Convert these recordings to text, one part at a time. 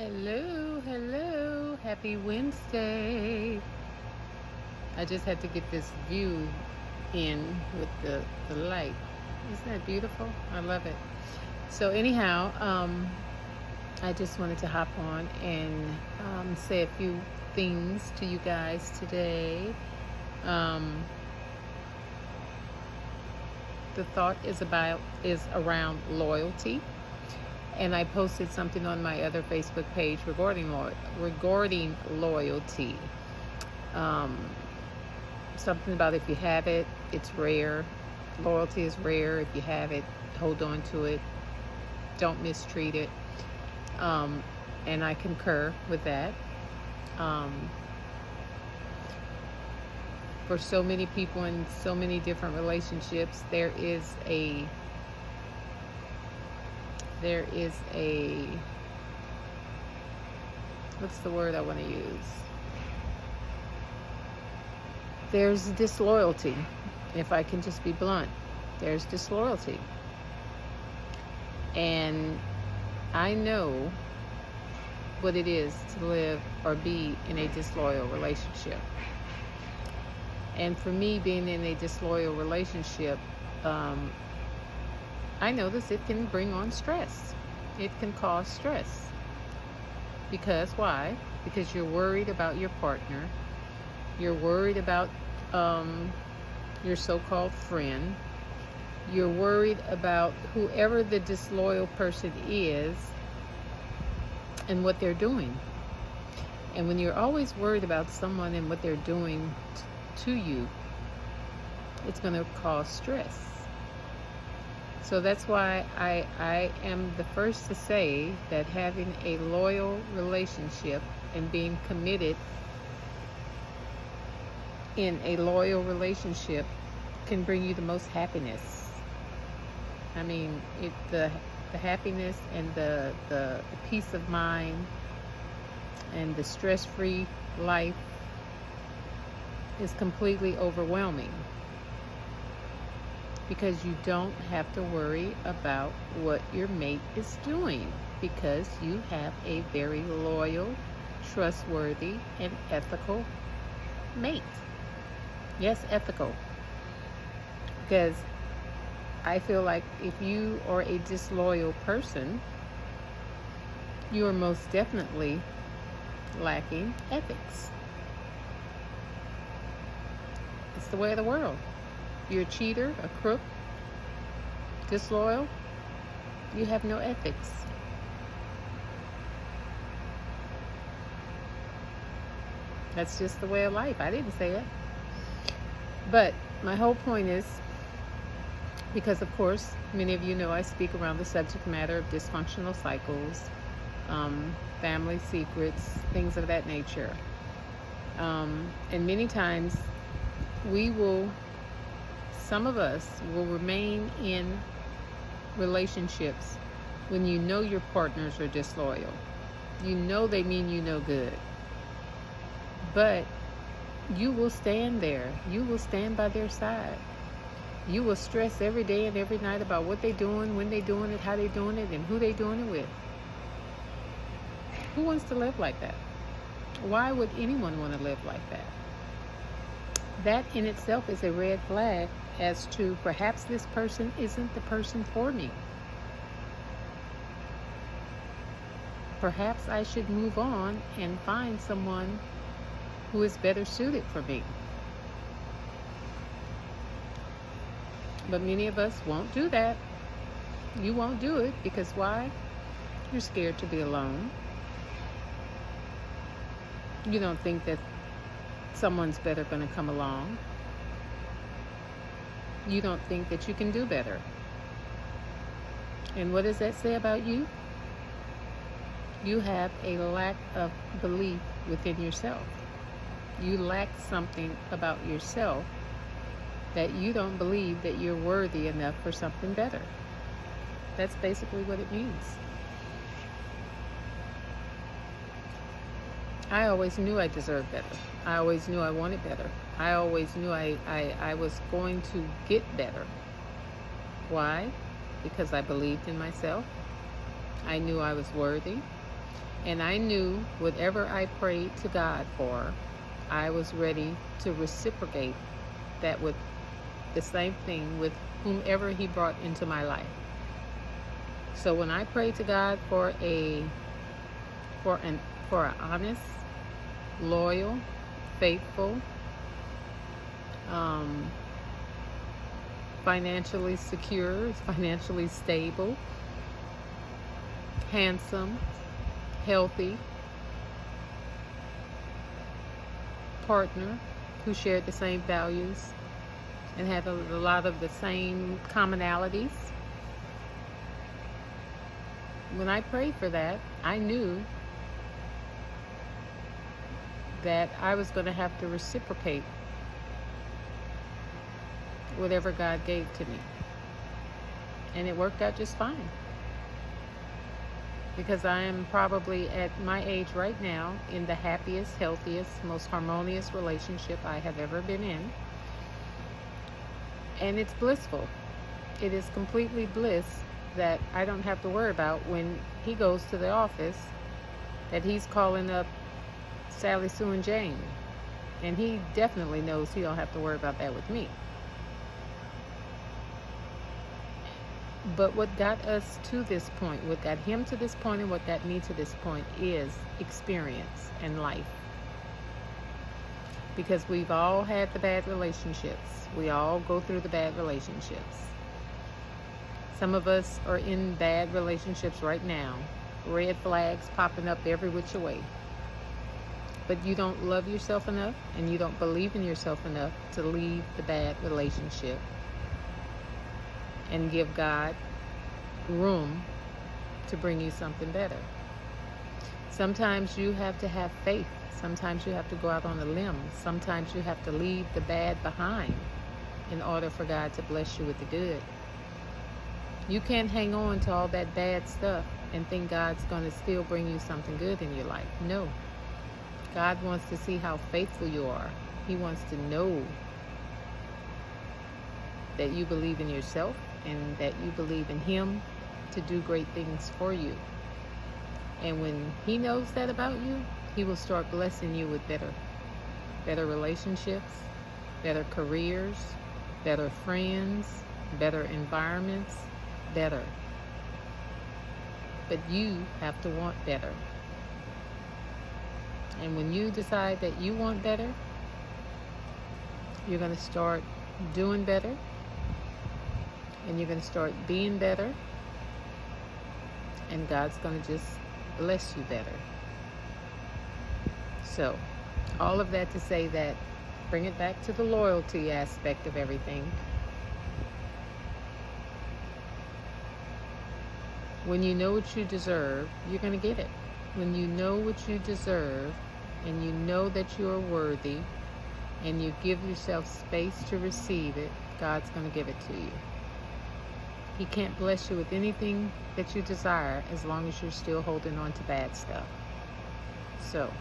Hello, hello. Happy Wednesday. I just had to get this view in with the light. Isn't that beautiful? I love it. So anyhow, I just wanted to hop on and say a few things to you guys today. Um, the thought is around loyalty, and I posted something on my other Facebook page regarding loyalty. Um, Something about if you have it, it's rare. Loyalty is rare. If you have it, hold on to it. Don't mistreat it. Um, and I concur with that. Um, for so many people in so many different relationships, there is a what's the word I want to use? There's disloyalty. If I can just be blunt, there's disloyalty. And I know what it is to live or be in a disloyal relationship. And for me, being in a disloyal relationship, I know this, it can bring on stress. It can cause stress. Because why? Because you're worried about your partner. You're worried about your so-called friend. You're worried about whoever the disloyal person is and what they're doing. And when you're always worried about someone and what they're doing to you, it's going to cause stress. So that's why I am the first to say that having a loyal relationship and being committed in a loyal relationship can bring you the most happiness. I mean, the happiness and the peace of mind and the stress-free life is completely overwhelming, because you don't have to worry about what your mate is doing, because you have a very loyal, trustworthy, and ethical mate. Yes, ethical. Because I feel like if you are a disloyal person, you are most definitely lacking ethics. It's the way of the world. If you're a cheater, a crook, disloyal, you have no ethics. That's just the way of life. I didn't say it. But my whole point is, because of course, many of you know I speak around the subject matter of dysfunctional cycles, family secrets, things of that nature. And many times some of us will remain in relationships when you know your partners are disloyal. You know they mean you no good. But you will stand there. You will stand by their side. You will stress every day and every night about what they're doing, when they're doing it, how they're doing it, and who they're doing it with. Who wants to live like that? Why would anyone want to live like that? That in itself is a red flag as to perhaps this person isn't the person for me. Perhaps I should move on and find someone who is better suited for me. But many of us won't do that. You won't do it because why? You're scared to be alone. You don't think that someone's better going to come along. You don't think that you can do better. And what does that say about you? You have a lack of belief within yourself. You lack something about yourself, that you don't believe that you're worthy enough for something better. That's basically what it means. I always knew I deserved better. I always knew I wanted better. I always knew I was going to get better. Why? Because I believed in myself. I knew I was worthy. And I knew whatever I prayed to God for, I was ready to reciprocate that with the same thing with whomever He brought into my life. So when I prayed to God for an honest, loyal, faithful, financially secure, financially stable, handsome, healthy partner who shared the same values and had a lot of the same commonalities. When I prayed for that, I knew that I was going to have to reciprocate whatever God gave to me. And it worked out just fine. Because I am probably at my age right now in the happiest, healthiest, most harmonious relationship I have ever been in. And it's blissful. It is completely bliss that I don't have to worry about when he goes to the office that he's calling up Sally, Sue, and Jane. And he definitely knows he don't have to worry about that with me. But what got us to this point, what got him to this point, and what got me to this point is experience and life. Because we've all had the bad relationships. We all go through the bad relationships. Some of us are in bad relationships right now. Red flags popping up every which way. But you don't love yourself enough and you don't believe in yourself enough to leave the bad relationship and give God room to bring you something better. Sometimes you have to have faith. Sometimes you have to go out on a limb. Sometimes you have to leave the bad behind in order for God to bless you with the good. You can't hang on to all that bad stuff and think God's going to still bring you something good in your life. No. God wants to see how faithful you are. He wants to know that you believe in yourself and that you believe in Him to do great things for you. And when He knows that about you, He will start blessing you with better relationships, better careers, better friends, better environments, better. But you have to want better. And when you decide that you want better, you're going to start doing better. And you're going to start being better. And God's going to just bless you better. So, all of that to say that, bring it back to the loyalty aspect of everything. When you know what you deserve, you're going to get it. When you know what you deserve, and you know that you are worthy, and you give yourself space to receive it, God's going to give it to you. He can't bless you with anything that you desire as long as you're still holding on to bad stuff. So,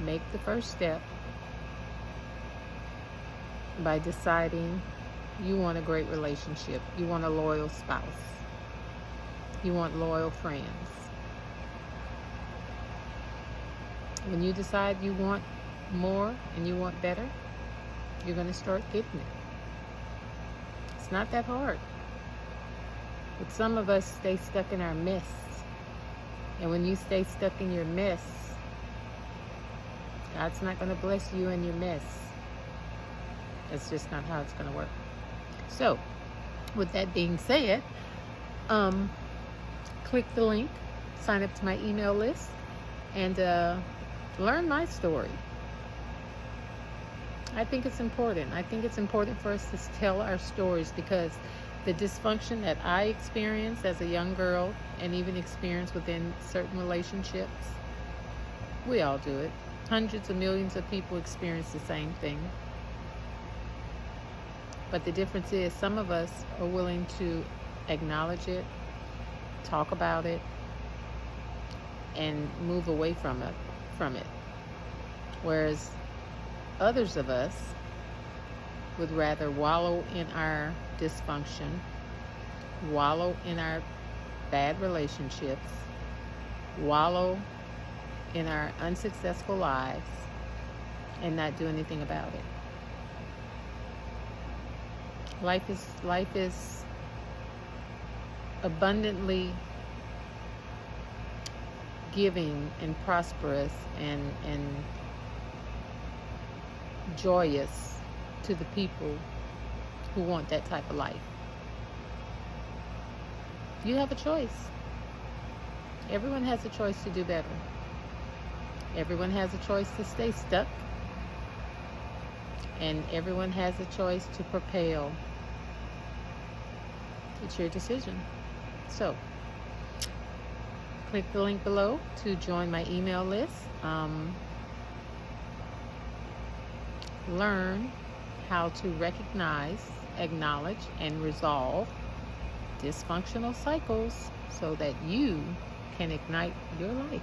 make the first step by deciding you want a great relationship. You want a loyal spouse. You want loyal friends. When you decide you want more and you want better, you're going to start getting it. It's not that hard. But some of us stay stuck in our mess. And when you stay stuck in your mess, God's not going to bless you in your mess. That's just not how it's going to work. So, with that being said, click the link, sign up to my email list, and learn my story. I think it's important. I think it's important for us to tell our stories because the dysfunction that I experienced as a young girl and even experienced within certain relationships, we all do it. Hundreds of millions of people experience the same thing. But the difference is some of us are willing to acknowledge it, talk about it, and move away from it. Whereas others of us would rather wallow in our dysfunction, wallow in our bad relationships, wallow in our unsuccessful lives and not do anything about it. Life is abundantly giving and prosperous and joyous to the people who want that type of life. You have a choice. Everyone has a choice to do better. Everyone has a choice to stay stuck. And everyone has a choice to propel. It's your decision. So, click the link below to join my email list. Learn how to recognize, acknowledge, and resolve dysfunctional cycles so that you can ignite your life.